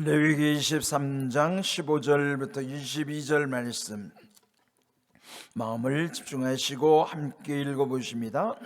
레위기 23장 15절부터 22절 말씀 마음을 집중하시고 함께 읽어보십니다.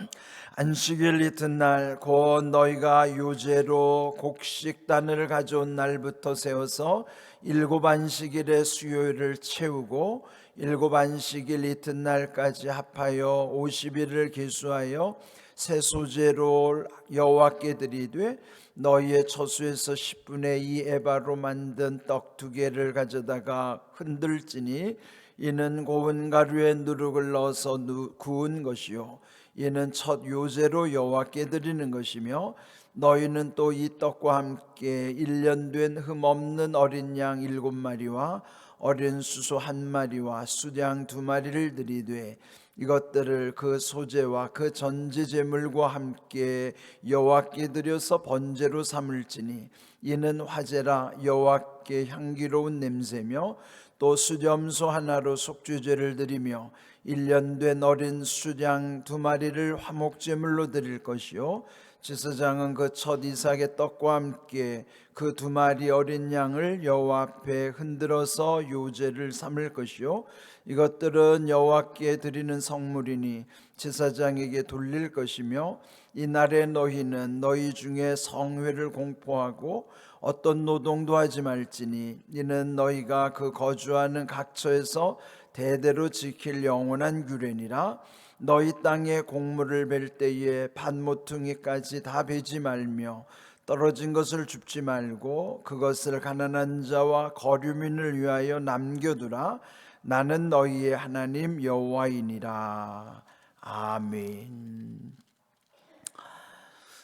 안식일 이튿날 곧 너희가 요제로 곡식단을 가져온 날부터 세워서 일곱 안식일의 수요일을 채우고 일곱 안식일 이튿날까지 합하여 50일을 계수하여 새 소재로 여호와께 드리되 너희의 처수에서 10분의 2 에바로 만든 떡 2개를 가져다가 흔들지니 이는 고운 가루에 누룩을 넣어서 구운 것이요 이는 첫 요제로 여호와께 드리는 것이며 너희는 또 이 떡과 함께 1년 된 흠없는 어린 양 7마리와 어린 수소 1마리와 수양 2마리를 드리되 이것들을 그 소제와 그 전제 제물과 함께 여호와께 드려서 번제로 삼을지니 이는 화제라 여호와께 향기로운 냄새며 또 수염소 하나로 속죄제를 드리며 1년 된 어린 수양 2마리를 화목제물로 드릴 것이요 제사장은 그 첫 이삭의 떡과 함께 그 2마리 어린 양을 여호와 앞에 흔들어서 요제를 삼을 것이요 이것들은 여호와께 드리는 성물이니 제사장에게 돌릴 것이며 이날에 너희는 너희 중에 성회를 공포하고 어떤 노동도 하지 말지니 이는 너희가 그 거주하는 각처에서 대대로 지킬 영원한 규례니라. 너희 땅에 곡물을 벨 때에 밭모퉁이까지 다 베지 말며 떨어진 것을 줍지 말고 그것을 가난한 자와 거류민을 위하여 남겨두라. 나는 너희의 하나님 여호와이니라. 아멘.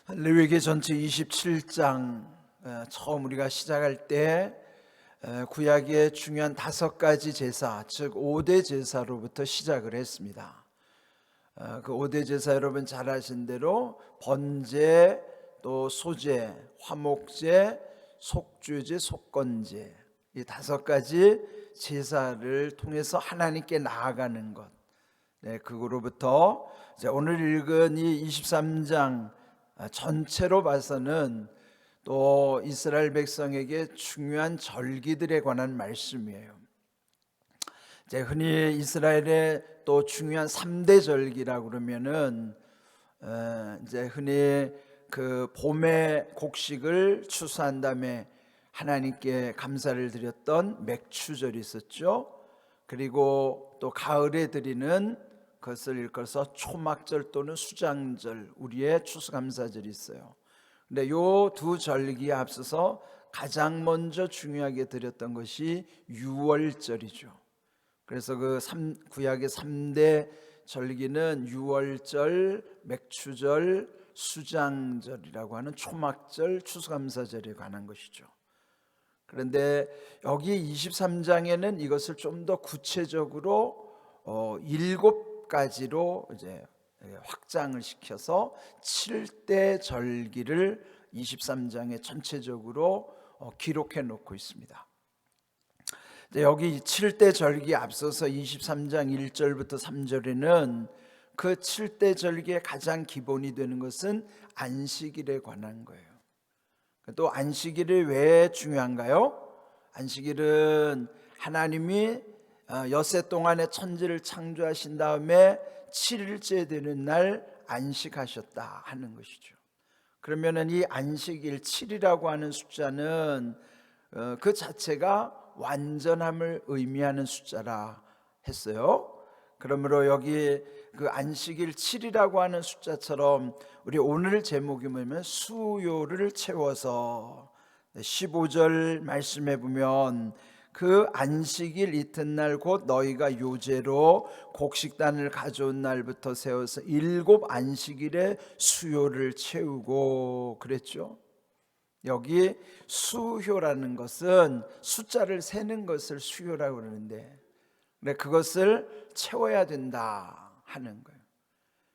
레위기 전체 27장 처음 우리가 시작할 때 구약의 중요한 5가지 제사, 즉 5대 제사로부터 시작을 했습니다. 그 5대 제사 여러분 잘 아신 대로 번제, 또 소제, 화목제, 속죄제, 속건제 이 5가지 제사를 통해서 하나님께 나아가는 것. 그거로부터 오늘 읽은 이 23장 전체로 봐서는 또 이스라엘 백성에게 중요한 절기들에 관한 말씀이에요. 흔히 이스라엘의 또 중요한 3대 절기라고 그러면은 흔히 그 봄의 곡식을 추수한 다음에 하나님께 감사를 드렸던 맥추절이 있었죠. 그리고 또 가을에 드리는 것을 일컬어서 초막절 또는 수장절, 우리의 추수감사절이 있어요. 근데 요 두 절기에 앞서서 가장 먼저 중요하게 드렸던 것이 유월절이죠. 그래서 구약의 3대 절기는 유월절, 맥추절, 수장절이라고 하는 초막절, 추수감사절에 관한 것이죠. 그런데 여기 23장에는 이것을 좀 더 구체적으로 7가지로 이제 확장을 시켜서 7대 절기를 23장에 전체적으로 기록해 놓고 있습니다. 여기 7대 절기에 앞서서 23장 1절부터 3절에는 그 7대 절기의 가장 기본이 되는 것은 안식일에 관한 거예요. 또 안식일이 왜 중요한가요? 안식일은 하나님이 엿새 동안의 천지를 창조하신 다음에 7일째 되는 날 안식하셨다 하는 것이죠. 그러면은 이 안식일 7이라고 하는 숫자는 그 자체가 완전함을 의미하는 숫자라 했어요. 그러므로 여기 그 안식일 7이라고 하는 숫자처럼 우리 오늘 제목이 뭐냐면 수요를 채워서 15절 말씀해 보면 그 안식일 이튿날 곧 너희가 요제로 곡식단을 가져온 날부터 세워서 7 안식일의 수요를 채우고 그랬죠. 여기 수효라는 것은 숫자를 세는 것을 수효라고 그러는데 그것을 채워야 된다 하는 거예요.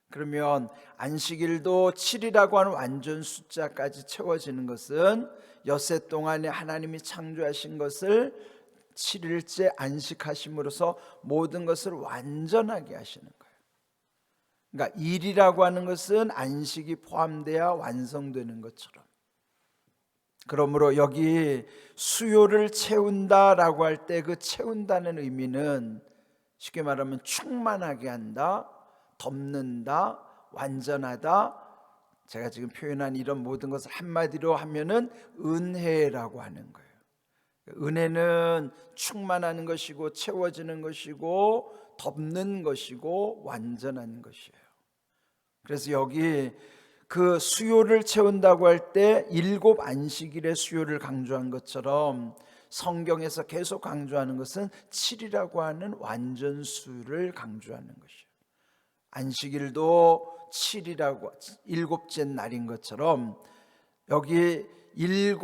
그러면 안식일도 7이라고 하는 완전 숫자까지 채워지는 것은 엿새 동안에 하나님이 창조하신 것을 7일째 안식하심으로써 모든 것을 완전하게 하시는 거예요. 그러니까 일이라고 하는 것은 안식이 포함되어야 완성되는 것처럼 그러므로 여기 수요를 채운다라고 할 때 그 채운다는 의미는 쉽게 말하면 충만하게 한다, 덮는다, 완전하다. 제가 지금 표현한 이런 모든 것을 한마디로 하면은 은혜라고 하는 거예요. 은혜는 충만하는 것이고 채워지는 것이고 덮는 것이고 완전한 것이에요. 그래서 여기 그 수요를 채운다고 할 때 7 안식일의 수요를 강조한 것처럼 성경에서 계속 강조하는 것은 7이라고 하는 완전수를 강조하는 것이에요. 안식일도 7이라고 7째 날인 것처럼 여기 7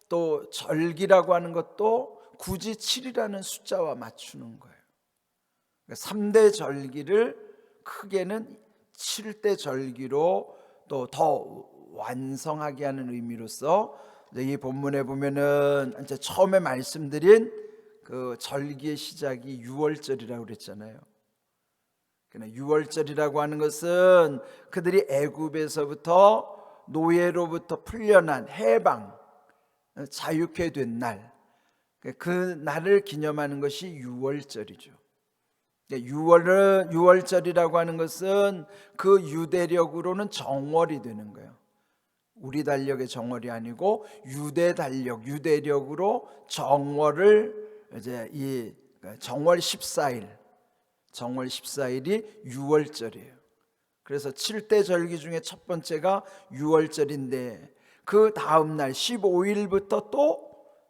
또 절기라고 하는 것도 굳이 7이라는 숫자와 맞추는 거예요. 3대 절기를 크게는 7대 절기로 또 더 완성하게 하는 의미로서 이 본문에 보면은 이제 처음에 말씀드린 그 절기의 시작이 6월절이라고 그랬잖아요. 6월절이라고 하는 것은 그들이 애굽에서부터 노예로부터 풀려난 해방, 자유케 된 날, 그 날을 기념하는 것이 6월절이죠. 6월절이라고 하는 것은 그 유대력으로는 정월이 되는 거예요. 우리 달력의 정월이 아니고 유대 달력, 유대력으로 정월을 이제 이 정월 14일, 정월 14일이 6월절이에요. 그래서 7대 절기 중에 첫 번째가 6월절인데 그 다음 날 15일부터 또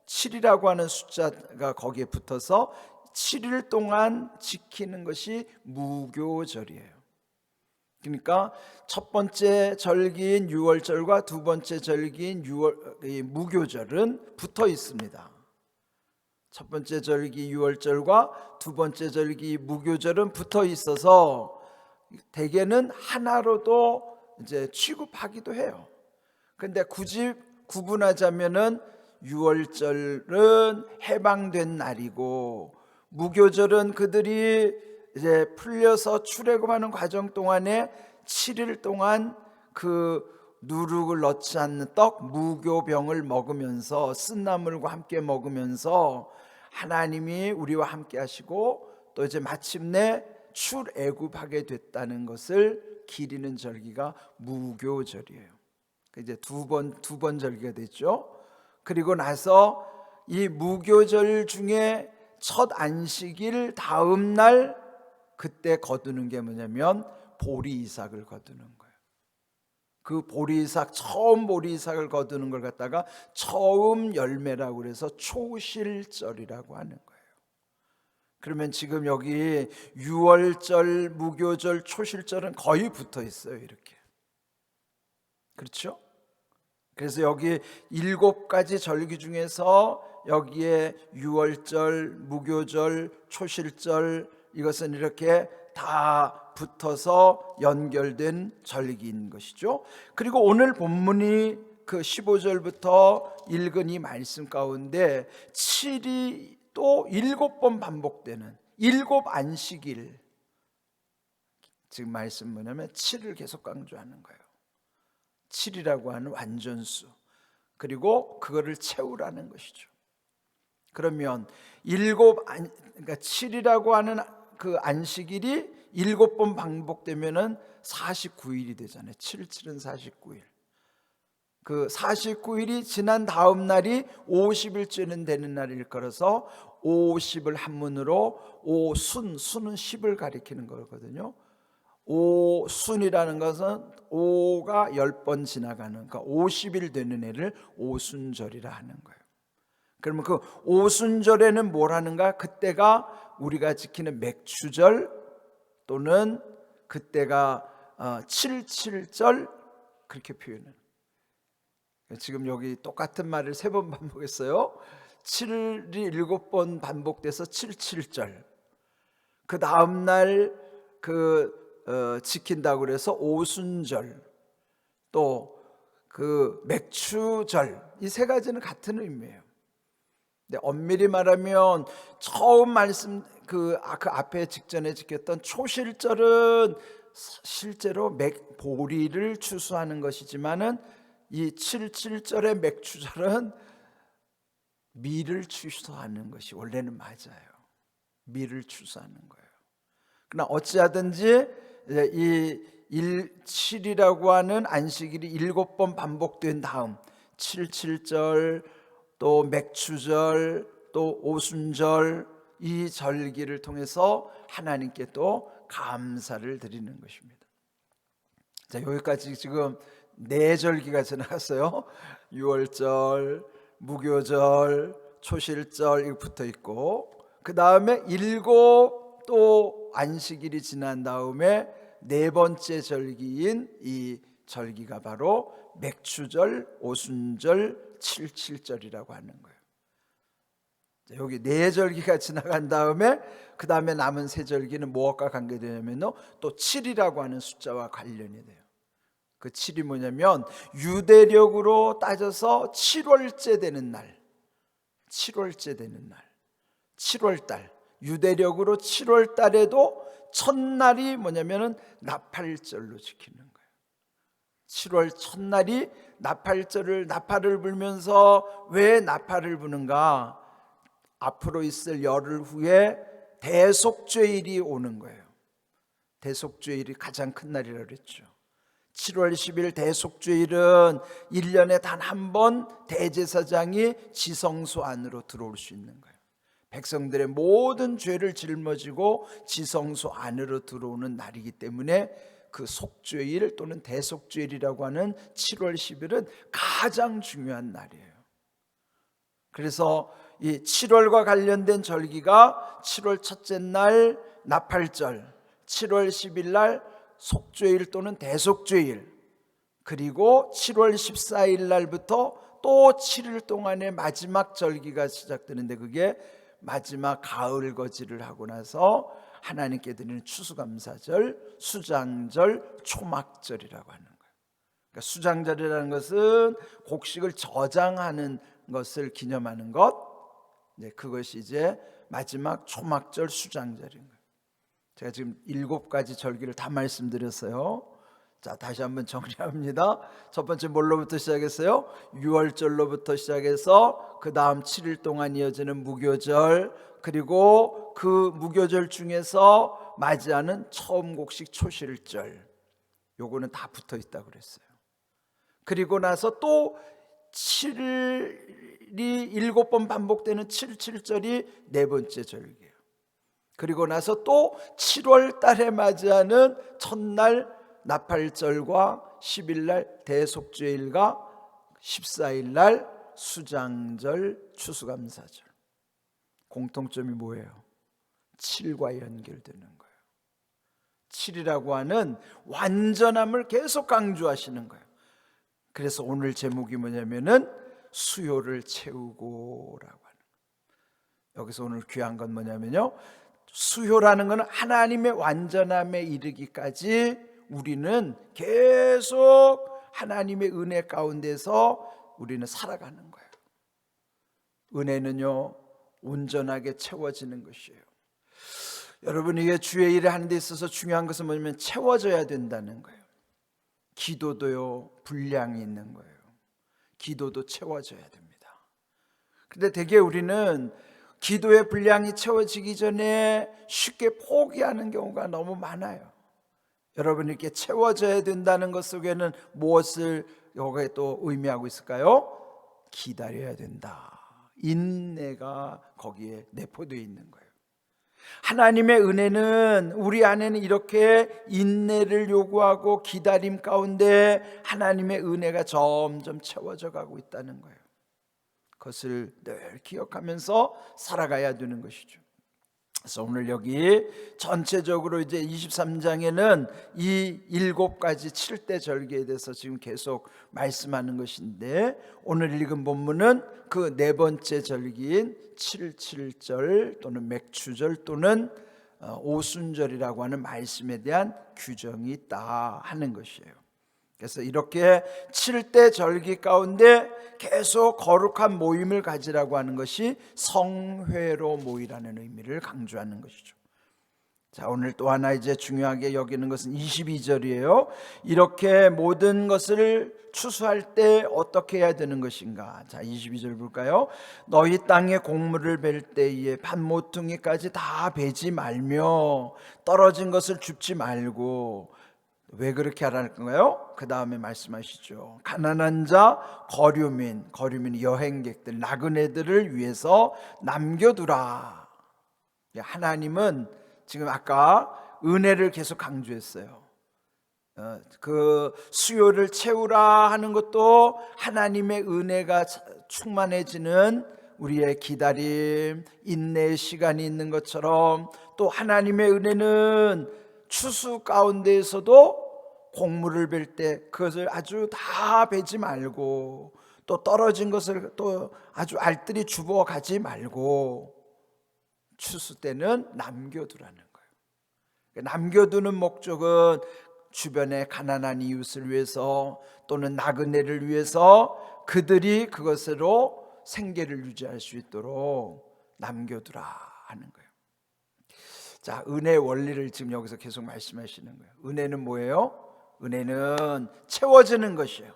7이라고 하는 숫자가 거기에 붙어서 7일 동안 지키는 것이 무교절이에요. 그러니까 첫 번째 절기인 6월절과 두 번째 절기인 무교절은 붙어 있습니다. 첫 번째 절기 6월절과 두 번째 절기 무교절은 붙어 있어서 대개는 하나로도 이제 취급하기도 해요. 근데 굳이 구분하자면은 6월절은 해방된 날이고 무교절은 그들이 이제 풀려서 출애굽하는 과정 동안에 7일 동안 그 누룩을 넣지 않는 떡 무교병을 먹으면서 쓴나물과 함께 먹으면서 하나님이 우리와 함께 하시고 또 이제 마침내 출애굽하게 됐다는 것을 기리는 절기가 무교절이에요. 이제 두 번 절기가 됐죠. 그리고 나서 이 무교절 중에 첫 안식일 다음 날 그때 거두는 게 뭐냐면 보리이삭을 거두는 거예요. 그 보리이삭, 처음 보리이삭을 거두는 걸 갖다가 처음 열매라고 그래서 초실절이라고 하는 거예요. 그러면 지금 여기 6월절, 무교절, 초실절은 거의 붙어 있어요. 이렇게. 그렇죠? 그래서 여기 7가지 절기 중에서 여기에 6월절, 무교절, 초실절 이것은 이렇게 다 붙어서 연결된 절기인 것이죠. 그리고 오늘 본문이 그 15절부터 읽은 이 말씀 가운데 7이 또 7번 반복되는 7 안식일, 지금 말씀 뭐냐면 7을 계속 강조하는 거예요. 7이라고 하는 완전수, 그리고 그거를 채우라는 것이죠. 그러면 그러니까 7이라고 하는 그 안식일이 7번 반복되면은 49일이 되잖아요. 7은 49일. 그 49일이 지난 다음 날이 50일째는 되는 날일 거라서 50을 한문으로 오순, 순은 10을 가리키는 거거든요. 오순이라는 것은 5가 10번 지나가는, 그러니까 50일 되는 해를 오순절이라 하는 거예요. 그러면 그 오순절에는 뭘 하는가? 그때가 우리가 지키는 맥추절 또는 그때가 77절 그렇게 표현해요. 지금 여기 똑같은 말을 3번 반복했어요. 7일이 7번 반복돼서 77절. 그 다음 날 지킨다고 그래서 오순절, 또 그 맥추절, 이 3가지는 같은 의미예요. 근데 엄밀히 말하면 처음 말씀 그 앞에 직전에 지켰던 초실절은 실제로 보리를 추수하는 것이지만은 이 77절의 맥추절은 미를 추수하는 것이 원래는 맞아요. 미를 추수하는 거예요. 그러나 어찌하든지 이 7이라고 하는 안식일이 7번 반복된 다음 77절 또 맥추절 또 오순절 이 절기를 통해서 하나님께 또 감사를 드리는 것입니다. 자, 여기까지 지금 4절기가 지나갔어요. 6월절, 무교절, 초실절 이거 붙어 있고, 그 다음에 7 또 안식일이 지난 다음에 4번째 절기인 이 절기가 바로 맥추절, 오순절, 77절이라고 하는 거예요. 여기 4절기가 지나간 다음에 그 다음에 남은 3절기는 무엇과 관계되냐면요, 또 7이라고 하는 숫자와 관련이 돼요. 그 7이 뭐냐면 유대력으로 따져서 7월째 되는 날, 7월째 되는 날, 7월달, 유대력으로 7월달에도 첫날이 뭐냐면은 나팔절로 지키는 거예요. 7월 첫날이 나팔을 불면서 왜 나팔을 부는가? 앞으로 있을 열흘 후에 대속죄일이 오는 거예요. 대속죄일이 가장 큰 날이라고 그랬죠. 7월 10일 대속죄일은 1년에 단 한 번 대제사장이 지성소 안으로 들어올 수 있는 거예요. 백성들의 모든 죄를 짊어지고 지성소 안으로 들어오는 날이기 때문에 그 속죄일 또는 대속죄일이라고 하는 7월 10일은 가장 중요한 날이에요. 그래서 이 7월과 관련된 절기가 7월 첫째 날 나팔절, 7월 10일 날 속죄일 또는 대속죄일, 그리고 7월 14일 날부터 또 7일 동안의 마지막 절기가 시작되는데 그게 마지막 가을 거지를 하고 나서 하나님께 드리는 추수감사절, 수장절, 초막절이라고 하는 거예요. 그러니까 수장절이라는 것은 곡식을 저장하는 것을 기념하는 것, 그것이 이제 마지막 초막절, 수장절인 거예요. 제가 지금 7가지 절기를 다 말씀드렸어요. 자, 다시 한번 정리합니다. 첫 번째 뭘로부터 시작했어요? 6월절로부터 시작해서 그 다음 7일 동안 이어지는 무교절, 그리고 그 무교절 중에서 맞이하는 처음 곡식 초실절, 요거는 다 붙어 있다고 그랬어요. 그리고 나서 또 7일이 7번 반복되는 77절이 4번째 절기예요. 그리고 나서 또 7월 달에 맞이하는 첫날 나팔절과 10일날 대속죄일과 14일날 수장절, 추수감사절. 공통점이 뭐예요? 7과 연결되는 거예요. 7이라고 하는 완전함을 계속 강조하시는 거예요. 그래서 오늘 제목이 뭐냐면은 수요를 채우고라고 하는 거예요. 여기서 오늘 귀한 건 뭐냐면요, 수요라는 것은 하나님의 완전함에 이르기까지 우리는 계속 하나님의 은혜 가운데서 우리는 살아가는 거예요. 은혜는요 온전하게 채워지는 것이에요. 여러분, 이게 주의 일을 하는 데 있어서 중요한 것은 뭐냐면 채워져야 된다는 거예요. 기도도요 분량이 있는 거예요. 기도도 채워져야 됩니다. 그런데 대개 우리는 기도의 분량이 채워지기 전에 쉽게 포기하는 경우가 너무 많아요. 여러분, 이렇게 채워져야 된다는 것 속에는 무엇을 여기에 또 의미하고 있을까요? 기다려야 된다. 인내가 거기에 내포되어 있는 거예요. 하나님의 은혜는 우리 안에는 이렇게 인내를 요구하고 기다림 가운데 하나님의 은혜가 점점 채워져 가고 있다는 거예요. 그것을 늘 기억하면서 살아가야 되는 것이죠. 그래서 오늘 여기 전체적으로 이제 23장에는 이 7가지 7대 절기에 대해서 지금 계속 말씀하는 것인데, 오늘 읽은 본문은 그 4번째 절기인 77절 또는 맥추절 또는 오순절이라고 하는 말씀에 대한 규정이 있다 하는 것이에요. 그래서 이렇게 7대 절기 가운데 계속 거룩한 모임을 가지라고 하는 것이 성회로 모이라는 의미를 강조하는 것이죠. 자, 오늘 또 하나 이제 중요하게 여기는 것은 22절이에요. 이렇게 모든 것을 추수할 때 어떻게 해야 되는 것인가? 자, 22절 볼까요? 너희 땅에 곡물을 벨 때에 밭 모퉁이까지 다 베지 말며 떨어진 것을 줍지 말고. 왜 그렇게 하라는 건가요? 그 다음에 말씀하시죠. 가난한 자, 거류민 여행객들, 나그네들을 위해서 남겨두라. 하나님은 지금 아까 은혜를 계속 강조했어요. 그 수요를 채우라 하는 것도 하나님의 은혜가 충만해지는 우리의 기다림, 인내의 시간이 있는 것처럼, 또 하나님의 은혜는 추수 가운데에서도 곡물을 벨 때 그것을 아주 다 베지 말고, 또 떨어진 것을 또 아주 알뜰히 주워 가지 말고 추수 때는 남겨두라는 거예요. 남겨두는 목적은 주변의 가난한 이웃을 위해서, 또는 나그네를 위해서 그들이 그것으로 생계를 유지할 수 있도록 남겨두라 하는 거예요. 자, 은혜의 원리를 지금 여기서 계속 말씀하시는 거예요. 은혜는 뭐예요? 은혜는 채워지는 것이에요.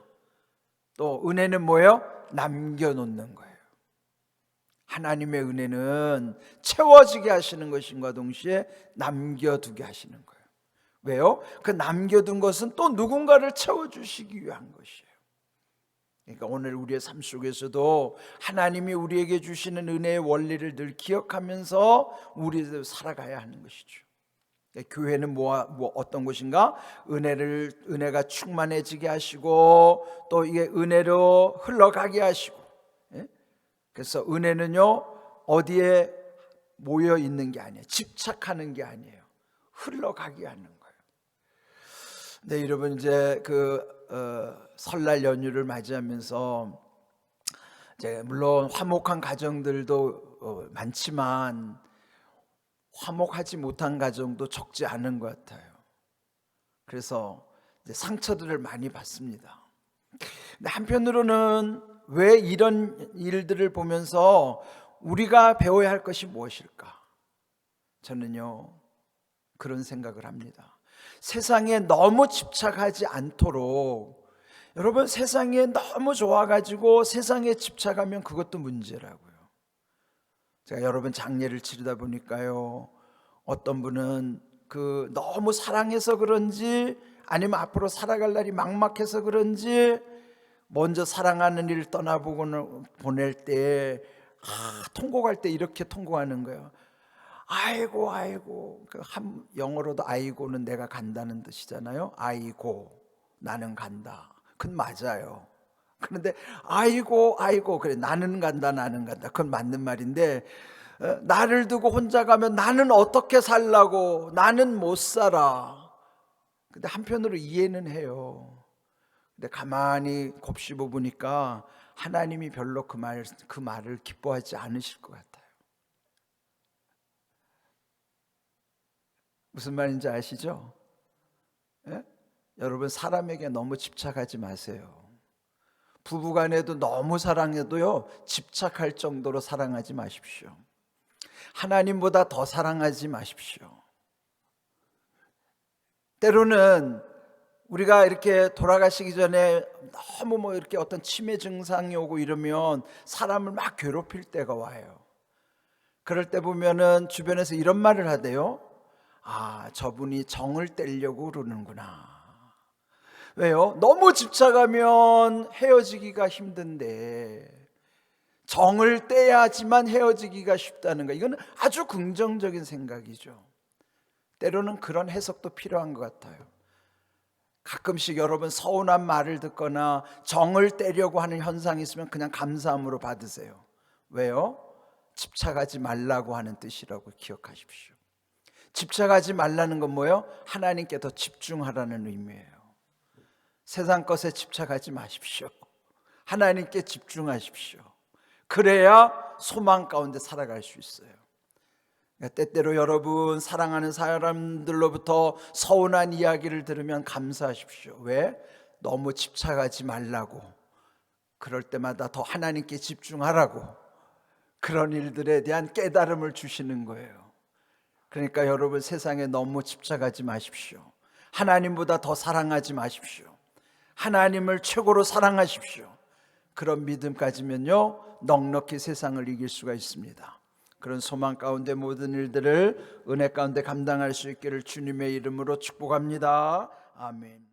또 은혜는 뭐예요? 남겨놓는 거예요. 하나님의 은혜는 채워지게 하시는 것인과 동시에 남겨두게 하시는 거예요. 왜요? 그 남겨둔 것은 또 누군가를 채워주시기 위한 것이에요. 그러니까 오늘 우리의 삶 속에서도 하나님이 우리에게 주시는 은혜의 원리를 늘 기억하면서 우리도 살아가야 하는 것이죠. 교회는 어떤 곳인가? 은혜가 충만해지게 하시고, 또 이게 은혜로 흘러가게 하시고. 그래서 은혜는요, 어디에 모여 있는 게 아니에요. 집착하는 게 아니에요. 흘러가게 하는 거예요. 네, 여러분, 이제 설날 연휴를 맞이하면서 이제 물론 화목한 가정들도 많지만 화목하지 못한 가정도 적지 않은 것 같아요. 그래서 이제 상처들을 많이 받습니다. 근데 한편으로는 왜 이런 일들을 보면서 우리가 배워야 할 것이 무엇일까? 저는요, 그런 생각을 합니다. 세상에 너무 집착하지 않도록. 여러분, 세상에 너무 좋아가지고 세상에 집착하면 그것도 문제라고요. 제가 여러분 장례를 치르다 보니까요, 어떤 분은 너무 사랑해서 그런지, 아니면 앞으로 살아갈 날이 막막해서 그런지 먼저 사랑하는 일을 보낼 때 통곡할 때 이렇게 통곡하는 거예요. 아이고. 영어로도 아이고는 내가 간다는 뜻이잖아요. 아이고, 나는 간다. 그건 맞아요. 그런데 아이고 그래, 나는 간다. 그건 맞는 말인데, 나를 두고 혼자 가면 나는 어떻게 살라고, 나는 못 살아. 근데 한편으로 이해는 해요. 근데 가만히 곱씹어 보니까 하나님이 별로 그 말을 기뻐하지 않으실 것 같아요. 무슨 말인지 아시죠? 예? 여러분, 사람에게 너무 집착하지 마세요. 부부간에도 너무 사랑해도요, 집착할 정도로 사랑하지 마십시오. 하나님보다 더 사랑하지 마십시오. 때로는 우리가 이렇게 돌아가시기 전에 너무 이렇게 어떤 치매 증상이 오고 이러면 사람을 막 괴롭힐 때가 와요. 그럴 때 보면은 주변에서 이런 말을 하대요. 저분이 정을 떼려고 그러는구나. 왜요? 너무 집착하면 헤어지기가 힘든데 정을 떼야지만 헤어지기가 쉽다는 거, 이건 아주 긍정적인 생각이죠. 때로는 그런 해석도 필요한 것 같아요. 가끔씩 여러분 서운한 말을 듣거나 정을 떼려고 하는 현상이 있으면 그냥 감사함으로 받으세요. 왜요? 집착하지 말라고 하는 뜻이라고 기억하십시오. 집착하지 말라는 건 뭐예요? 하나님께 더 집중하라는 의미예요. 세상 것에 집착하지 마십시오. 하나님께 집중하십시오. 그래야 소망 가운데 살아갈 수 있어요. 때때로 여러분 사랑하는 사람들로부터 서운한 이야기를 들으면 감사하십시오. 왜? 너무 집착하지 말라고, 그럴 때마다 더 하나님께 집중하라고, 그런 일들에 대한 깨달음을 주시는 거예요. 그러니까 여러분, 세상에 너무 집착하지 마십시오. 하나님보다 더 사랑하지 마십시오. 하나님을 최고로 사랑하십시오. 그런 믿음 가지면요, 넉넉히 세상을 이길 수가 있습니다. 그런 소망 가운데 모든 일들을 은혜 가운데 감당할 수 있기를 주님의 이름으로 축복합니다. 아멘.